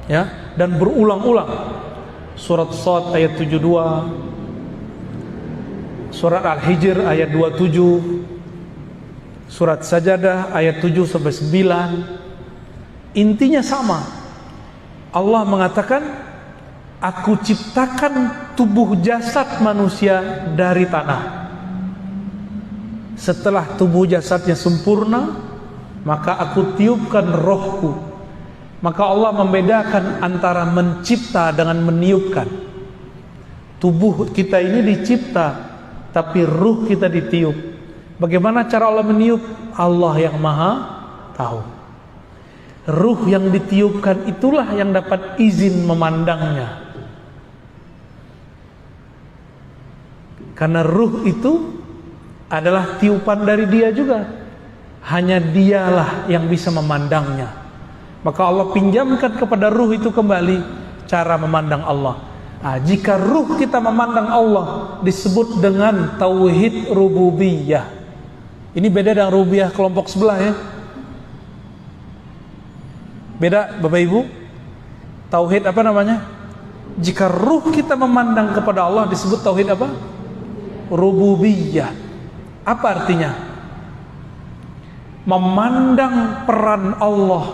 ya, dan berulang-ulang. Surat Shad ayat 72, surat Al-Hijr ayat 27, surat Sajadah ayat 7 sampai 9. Intinya sama. Allah mengatakan, aku ciptakan tubuh jasad manusia dari tanah. Setelah tubuh jasadnya sempurna, maka aku tiupkan rohku. Maka Allah membedakan antara mencipta dengan meniupkan. Tubuh kita ini dicipta, tapi ruh kita ditiup. Bagaimana cara Allah meniup? Allah yang maha tahu. Ruh yang ditiupkan itulah yang dapat izin memandangnya. Karena ruh itu adalah tiupan dari Dia juga. Hanya Dialah yang bisa memandangnya. Maka Allah pinjamkan kepada ruh itu kembali cara memandang Allah. Nah, jika ruh kita memandang Allah disebut dengan tauhid rububiyah. Ini beda dengan rububiyah kelompok sebelah ya. Beda Bapak Ibu. Tauhid apa namanya? Jika ruh kita memandang kepada Allah disebut tauhid apa? Rububiyah. Apa artinya? Memandang peran Allah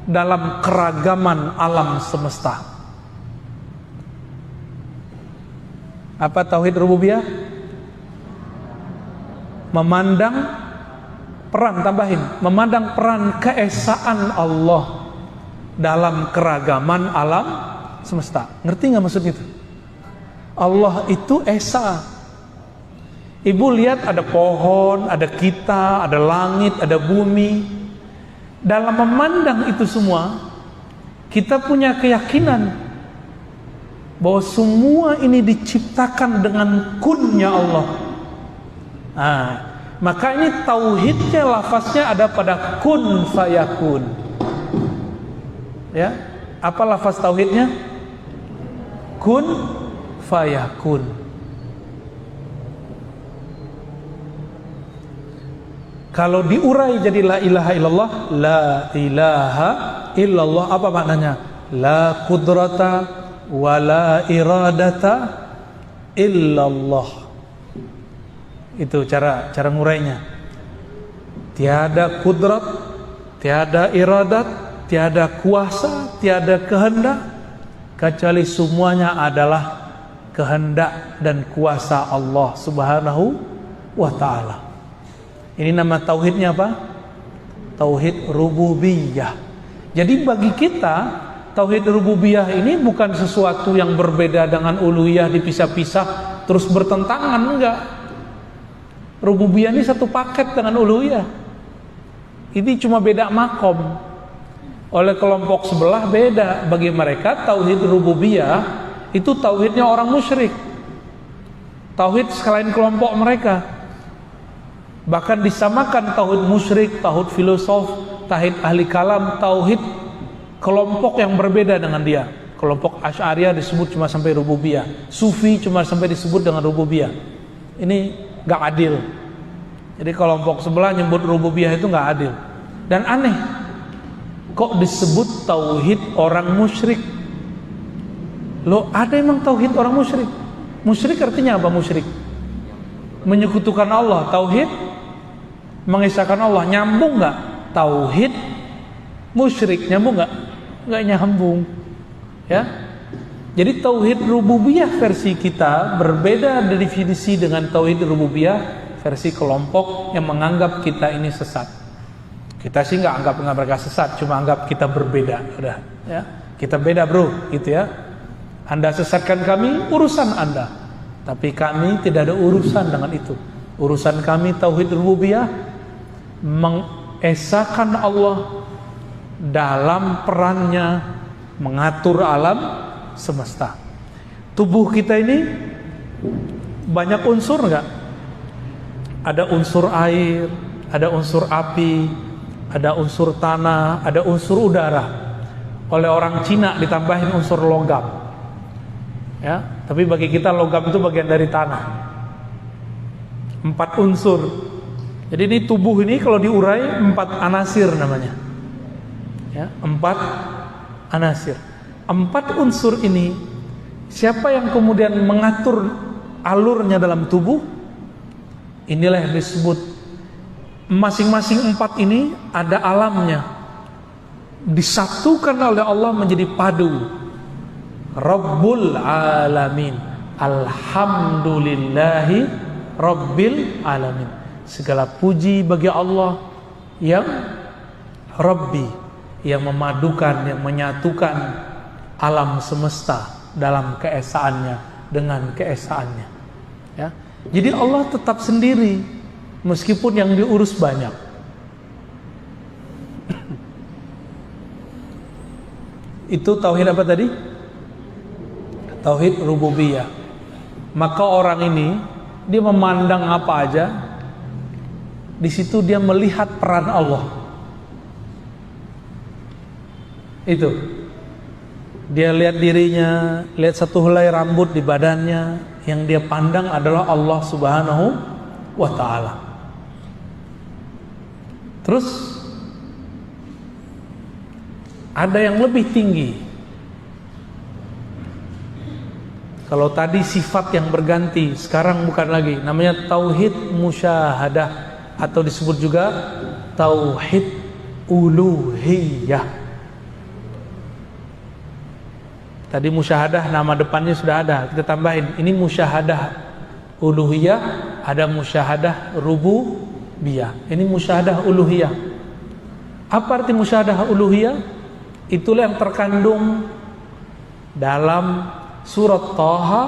dalam keragaman alam semesta. Apa tauhid rububiyah? Memandang peran, tambahin, memandang peran keesaan Allah dalam keragaman alam semesta. Ngerti nggak maksud itu? Allah itu esa. Ibu lihat ada pohon, ada kita, ada langit, ada bumi. Dalam memandang itu semua, kita punya keyakinan bahwa semua ini diciptakan dengan kunnya Allah. Nah, maka ini tauhidnya, lafaznya ada pada kun fayakun. Ya, apa lafaz tauhidnya? Kun fayakun. Kalau diurai jadi la ilaha illallah, la ilaha illallah apa maknanya? La qudrata wa la iradata illallah. Itu cara ngurainya. Tiada kudrat, tiada iradat, tiada kuasa, tiada kehendak, kecuali semuanya adalah kehendak dan kuasa Allah Subhanahu wa ta'ala. Ini nama tauhidnya apa? Tauhid rububiyah. Jadi bagi kita tauhid rububiyah ini bukan sesuatu yang berbeda dengan uluhiyah dipisah-pisah terus bertentangan, enggak. Rububiyah ini satu paket dengan uluhiyah. Ini cuma beda makom. Oleh kelompok sebelah beda. Bagi mereka tauhid rububiyah itu tauhidnya orang musyrik. Tauhid selain kelompok mereka. Bahkan disamakan tauhid musyrik, tauhid filosof, tauhid ahli kalam, tauhid kelompok yang berbeda dengan dia. Kelompok Asy'ariyah disebut cuma sampai rububiyah, Sufi cuma sampai disebut dengan rububiyah. Ini gak adil. Jadi kelompok sebelah nyebut rububiyah itu gak adil. Dan aneh, kok disebut tauhid orang musyrik? Loh, ada emang tauhid orang musyrik? Musyrik artinya apa musyrik? Menyekutukan Allah. Tauhid mengisahkan Allah. Nyambung gak? Tauhid musyrik nyambung gak? Gak nyambung ya. Jadi tauhid rububiyah versi kita berbeda definisi dengan tauhid rububiyah versi kelompok yang menganggap kita ini sesat. Kita sih nggak anggap mereka sesat, cuma anggap kita berbeda. Udah ya, kita beda bro gitu ya. Anda sesatkan kami, urusan Anda. Tapi kami tidak ada urusan dengan itu. Urusan kami tauhid rububiyah, mengesahkan Allah dalam perannya mengatur alam semesta. Tubuh kita ini banyak unsur enggak? Ada unsur air, ada unsur api, ada unsur tanah, ada unsur udara. Oleh orang Cina ditambahin unsur logam. Ya, tapi bagi kita logam itu bagian dari tanah. 4 unsur. Jadi ini tubuh ini kalau diurai 4 anasir namanya. Ya, 4 anasir. 4 unsur ini siapa yang kemudian mengatur alurnya dalam tubuh? Inilah yang disebut masing-masing 4 ini ada alamnya. Disatukan oleh Allah menjadi padu. Rabbul alamin. Alhamdulillahi Rabbil alamin. Segala puji bagi Allah yang Rabbi, yang memadukan, yang menyatukan alam semesta dalam keesaannya dengan keesaannya. Ya. Jadi Allah tetap sendiri meskipun yang diurus banyak. Itu tauhid apa tadi? Tauhid rububiyah. Maka orang ini dia memandang apa aja, di situ dia melihat peran Allah. Itu. Dia lihat dirinya, lihat satu helai rambut di badannya, yang dia pandang adalah Allah Subhanahu wa ta'ala. Terus ada yang lebih tinggi. Kalau tadi sifat yang berganti, sekarang bukan lagi, namanya tauhid musyahadah, atau disebut juga tauhid uluhiyah. Tadi musyahadah nama depannya sudah ada, kita tambahin ini musyahadah uluhiyah, ada musyahadah rububiyah. Ini musyahadah uluhiyah. Apa arti musyahadah uluhiyah? Itulah yang terkandung dalam surat Thaha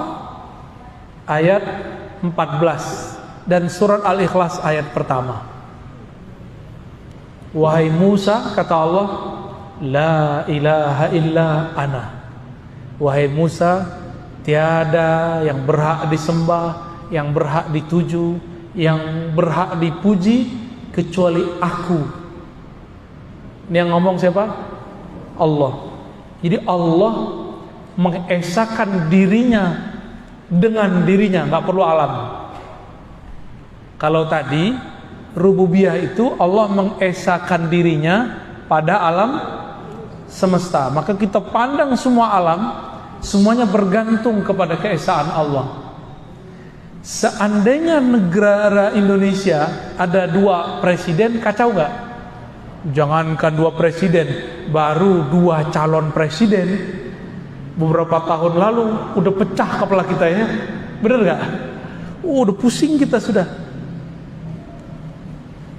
ayat 14 dan surat Al-Ikhlas ayat pertama. Wahai Musa, kata Allah, la ilaha illa ana. Wahai Musa, tiada yang berhak disembah, yang berhak dituju, yang berhak dipuji kecuali aku. Ini yang ngomong siapa? Allah. Jadi Allah mengesakan dirinya dengan dirinya, nggak perlu alam. Kalau tadi rububiyah itu Allah mengesakan dirinya pada alam semesta, maka kita pandang semua alam, semuanya bergantung kepada keesaan Allah. Seandainya negara Indonesia ada 2 presiden, kacau nggak? Jangankan 2 presiden, baru 2 calon presiden beberapa tahun lalu udah pecah kepala kita ya, bener nggak? Udah pusing kita sudah.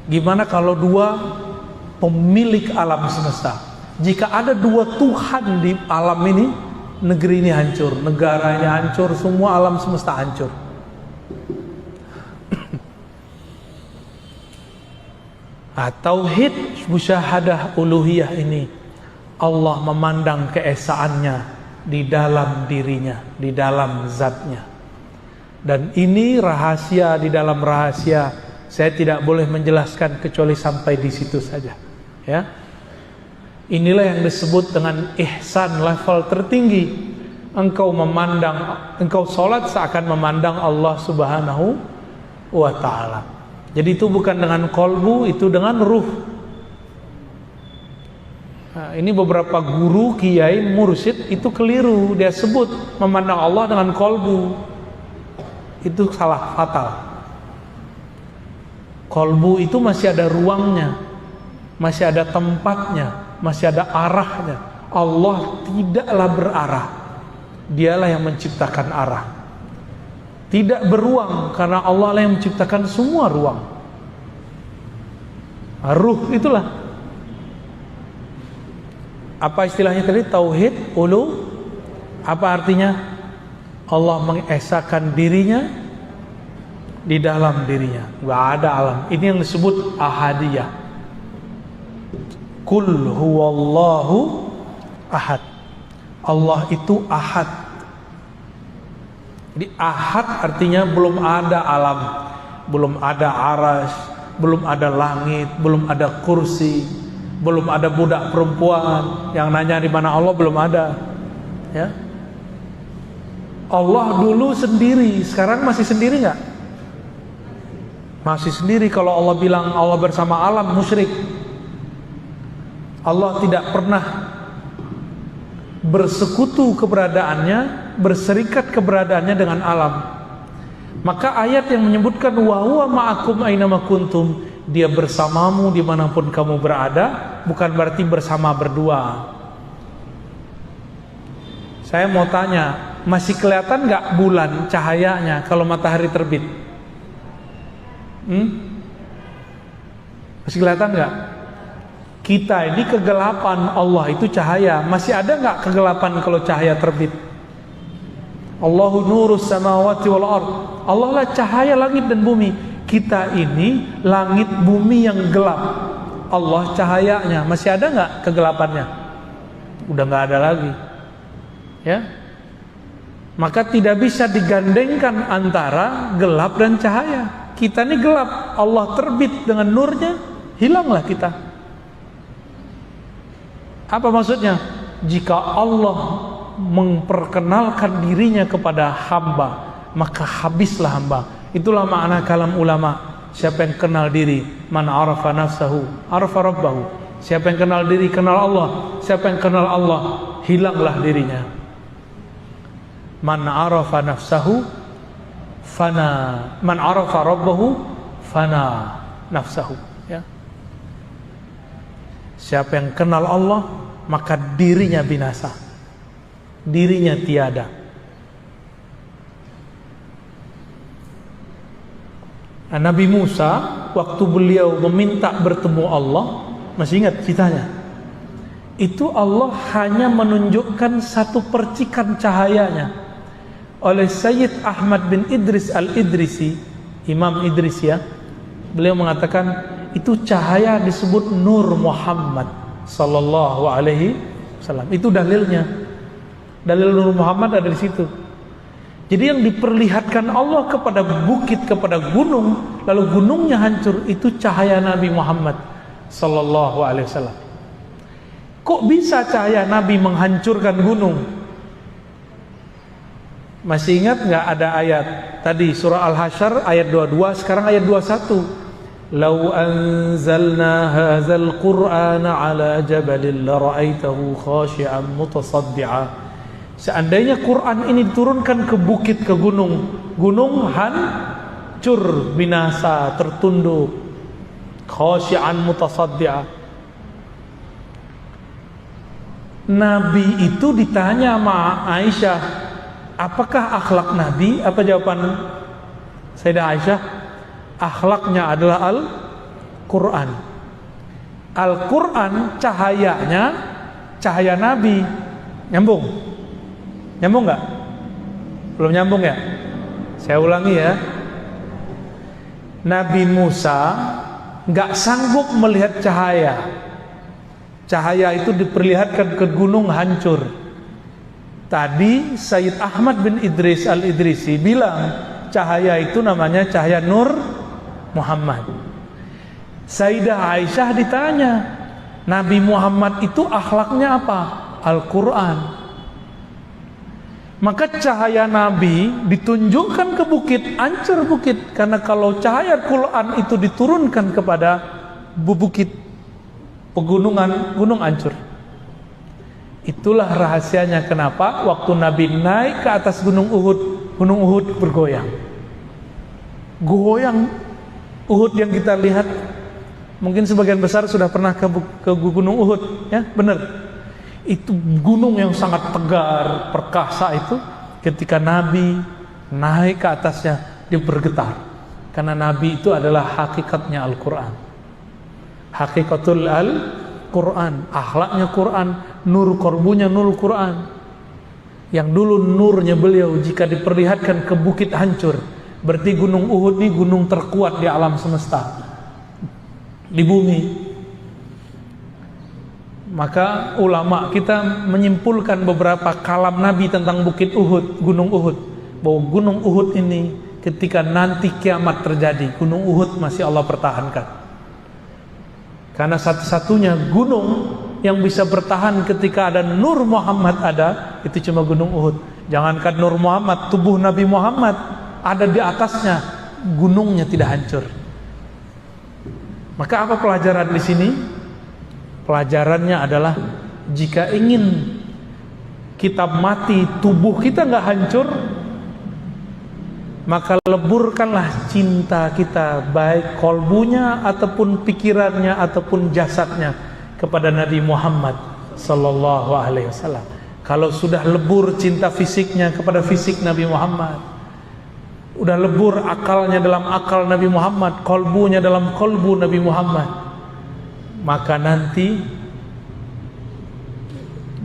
Gimana kalau 2 pemilik alam semesta? Jika ada 2 Tuhan di alam ini, negeri ini hancur, negara ini hancur, semua alam semesta hancur. Tauhid musyahadah uluhiyah ini, Allah memandang keesaannya di dalam dirinya, di dalam zatnya. Dan ini rahasia di dalam rahasia, saya tidak boleh menjelaskan kecuali sampai di situ saja. Ya. Inilah yang disebut dengan ihsan, level tertinggi. Engkau memandang, engkau sholat seakan memandang Allah Subhanahu wa ta'ala. Jadi itu bukan dengan kolbu, itu dengan ruh. Nah, ini beberapa guru, kiai, mursyid itu keliru. Dia sebut memandang Allah dengan kolbu. Itu salah fatal. Kolbu itu masih ada ruangnya, masih ada tempatnya, masih ada arahnya. Allah tidaklah berarah. Dialah yang menciptakan arah. Tidak beruang, karena Allah lah yang menciptakan semua ruang. Ruh itulah. Apa istilahnya tadi? Tauhid ulu. Apa artinya? Allah mengesakan dirinya di dalam dirinya. Gak ada alam. Ini yang disebut ahadiyah. Kul huwallahu ahad. Allah itu ahad. Jadi ahad artinya belum ada alam, belum ada arasy, belum ada langit, belum ada kursi, belum ada budak perempuan yang nanya di mana Allah, belum ada. Ya. Allah dulu sendiri, sekarang masih sendiri nggak? Masih sendiri. Kalau Allah bilang Allah bersama alam, musyrik. Allah tidak pernah bersekutu keberadaannya, berserikat keberadaannya dengan alam. Maka ayat yang menyebutkan wa huwa ma'akum ainama kuntum, dia bersamamu dimanapun kamu berada, bukan berarti bersama berdua. Saya mau tanya, masih kelihatan nggak bulan cahayanya kalau matahari terbit? Masih kelihatan nggak? Kita ini kegelapan, Allah itu cahaya. Masih ada nggak kegelapan kalau cahaya terbit? Allahu nurus samawati wal ard. Allah lah cahaya langit dan bumi. Kita ini langit bumi yang gelap. Allah cahayanya. Masih ada nggak kegelapannya? Udah nggak ada lagi. Ya. Maka tidak bisa digandengkan antara gelap dan cahaya. Kita ini gelap, Allah terbit dengan nurnya, hilanglah kita. Apa maksudnya? Jika Allah memperkenalkan dirinya kepada hamba, maka habislah hamba. Itulah makna kalam ulama. Siapa yang kenal diri, man arafa nafsahu arafa rabbahu. Siapa yang kenal diri, kenal Allah. Siapa yang kenal Allah, hilanglah dirinya. Man arafa nafsahu fana, man arafa rabbahu fana nafsahu, ya. Siapa yang kenal Allah, maka dirinya binasa, dirinya tiada. Nah, Nabi Musa waktu beliau meminta bertemu Allah, masih ingat ceritanya? Itu Allah hanya menunjukkan satu percikan cahayanya. Oleh Sayyid Ahmad bin Idris al-Idrisi, Imam Idris, ya, beliau mengatakan itu cahaya disebut Nur Muhammad sallallahu alaihi wasallam. Itu dalilnya. Dalil Nur Muhammad ada di situ. Jadi yang diperlihatkan Allah kepada bukit, kepada gunung, lalu gunungnya hancur, itu cahaya Nabi Muhammad sallallahu alaihi wasallam. Kok bisa cahaya Nabi menghancurkan gunung? Masih ingat nggak ada ayat tadi surah Al-Hasyr ayat 22, sekarang ayat 21. Lau anzalna hadzal qur'ana ala jabalin la ra'aitahu khashi'an mutasaddi'a. Seandainya Quran ini diturunkan ke bukit, ke gunung, gunung hancur, binasa, tertunduk, khashi'an mutasaddi'a. Nabi itu ditanya sama Aisyah, apakah akhlak Nabi? Apa jawaban Sayyidah Aisyah? Akhlaknya adalah Al-Quran. Al-Quran cahayanya cahaya Nabi. Nyambung? Nyambung nggak? Belum nyambung ya? Saya ulangi ya. Nabi Musa nggak sanggup melihat cahaya. Cahaya itu diperlihatkan ke gunung hancur. Tadi Sayyid Ahmad bin Idris al-Idrisi bilang cahaya itu namanya cahaya Nur Muhammad. Sayyidah Aisyah ditanya, Nabi Muhammad itu akhlaknya apa? Al-Quran. Maka cahaya Nabi ditunjukkan ke bukit, hancur bukit. Karena kalau cahaya Al-Quran itu diturunkan kepada bukit, pegunungan, gunung hancur. Itulah rahasianya kenapa waktu Nabi naik ke atas gunung Uhud bergoyang. Goyang Uhud yang kita lihat, mungkin sebagian besar sudah pernah ke gunung Uhud, ya, benar. Itu gunung yang sangat tegar, perkasa itu, ketika Nabi naik ke atasnya, dia bergetar. Karena Nabi itu adalah hakikatnya Al-Quran. Hakikatul Al-Quran, akhlaknya Quran, nur korbunya nur Quran. Yang dulu nurnya beliau jika diperlihatkan ke bukit hancur, berarti gunung Uhud ini gunung terkuat di alam semesta, di bumi. Maka ulama kita menyimpulkan beberapa kalam Nabi tentang bukit Uhud, gunung Uhud, bahwa gunung Uhud ini ketika nanti kiamat terjadi, gunung Uhud masih Allah pertahankan. Karena satu-satunya gunung yang bisa bertahan ketika ada Nur Muhammad ada, itu cuma gunung Uhud. Jangankan Nur Muhammad, tubuh Nabi Muhammad ada di atasnya, gunungnya tidak hancur. Maka apa pelajaran di sini? Pelajarannya adalah jika ingin kita mati, tubuh kita nggak hancur, maka leburkanlah cinta kita, baik kolbunya ataupun pikirannya ataupun jasadnya kepada Nabi Muhammad sallallahu alaihi wasallam. Kalau sudah lebur cinta fisiknya kepada fisik Nabi Muhammad, udah lebur akalnya dalam akal Nabi Muhammad, kolbunya dalam kolbu Nabi Muhammad, maka nanti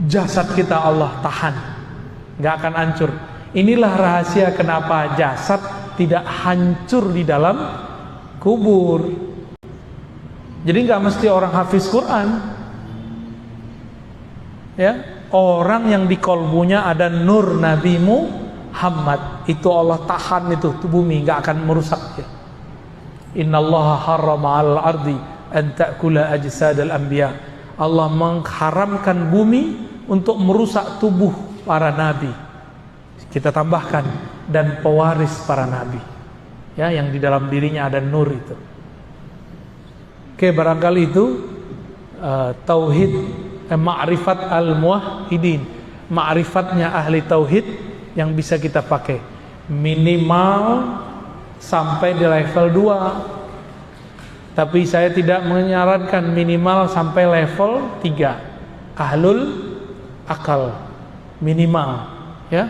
jasad kita Allah tahan, nggak akan hancur. Inilah rahasia kenapa jasad tidak hancur di dalam kubur. Jadi nggak mesti orang hafiz Quran, ya. Orang yang di kolbunya ada nur Nabi Muhammad, itu Allah tahan itu bumi, nggak akan merusak ya. Innallaha harrama 'alal ardi an ta'kula ajsadal anbiya. Allah mengharamkan bumi untuk merusak tubuh para nabi. Kita tambahkan dan pewaris para nabi, ya, yang di dalam dirinya ada nur itu. Oke, barangkali itu tauhid, ma'rifat al-muwahhidin, ma'rifatnya ahli tauhid yang bisa kita pakai. Minimal sampai di level 2. Tapi saya tidak menyarankan minimal sampai level 3. Ahlul akal minimal, ya.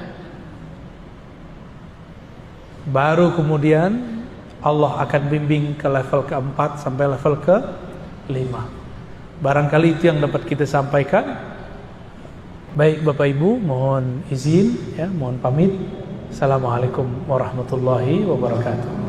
Baru kemudian Allah akan bimbing ke level ke-4 sampai level ke-5. Barangkali itu yang dapat kita sampaikan. Baik Bapak Ibu, mohon izin ya, mohon pamit. Assalamualaikum warahmatullahi wabarakatuh.